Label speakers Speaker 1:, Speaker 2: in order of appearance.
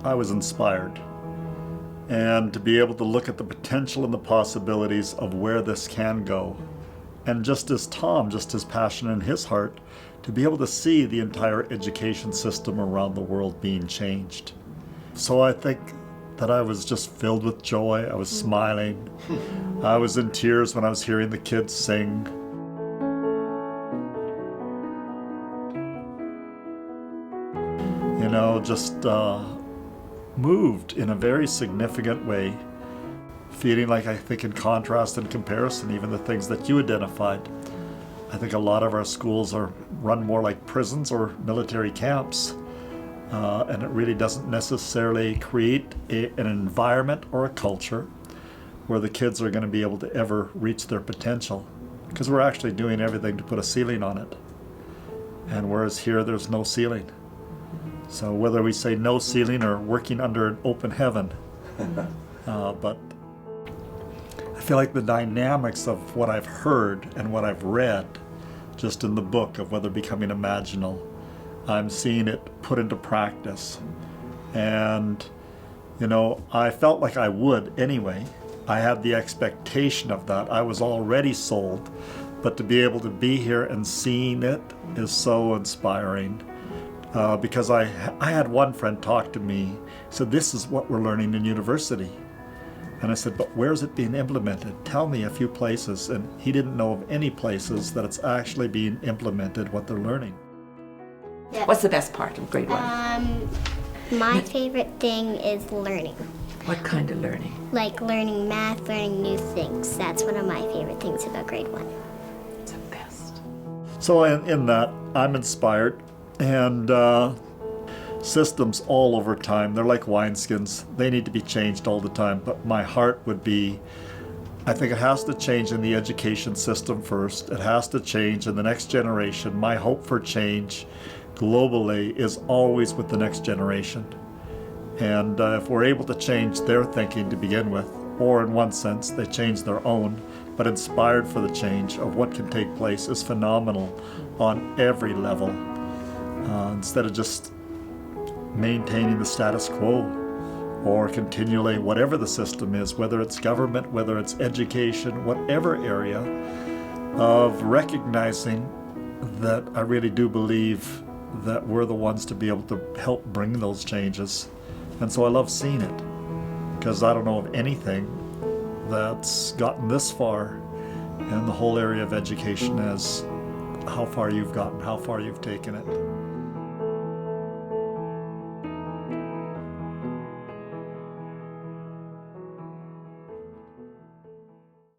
Speaker 1: I was inspired. And to be able to look at the potential and the possibilities of where this can go. And just as Tom, just his passion in his heart, to be able to see the entire education system around the world being changed. So I think that I was just filled with joy. I was smiling. I was in tears when I was hearing the kids sing. You know, just moved in a very significant way. Feeling like, I think, in contrast and comparison, even the things that you identified. I think a lot of our schools are run more like prisons or military camps. And it really doesn't necessarily create an environment or a culture where the kids are going to be able to ever reach their potential, because we're actually doing everything to put a ceiling on it. And whereas here, there's no ceiling. So whether we say no ceiling or working under an open heaven, but I feel like the dynamics of what I've heard and what I've read just in the book of Whether Becoming Imaginal, I'm seeing it put into practice. And, you know, I felt like I would anyway. I had the expectation of that. I was already sold. But to be able to be here and seeing it is so inspiring. Because I had one friend talk to me, he said, this is what we're learning in university. And I said, but where's it being implemented? Tell me a few places. And he didn't know of any places that it's actually being implemented, what they're learning.
Speaker 2: Yeah. What's the best part of grade 1?
Speaker 3: My favorite thing is learning.
Speaker 2: What kind of learning?
Speaker 3: Like learning math, learning new things. That's one of my favorite things about grade 1.
Speaker 2: It's the best.
Speaker 1: So in that, I'm inspired. And systems all over time, they're like wineskins. They need to be changed all the time. But my heart would be, I think it has to change in the education system first. It has to change in the next generation. My hope for change globally is always with the next generation. And if we're able to change their thinking to begin with, or in one sense, they change their own, but inspired for the change of what can take place is phenomenal on every level. Instead of just maintaining the status quo or continually whatever the system is, whether it's government, whether it's education, whatever area, of recognizing that I really do believe that we're the ones to be able to help bring those changes. And so I love seeing it, because I don't know of anything that's gotten this far in the whole area of education as how far you've gotten, how far you've taken it.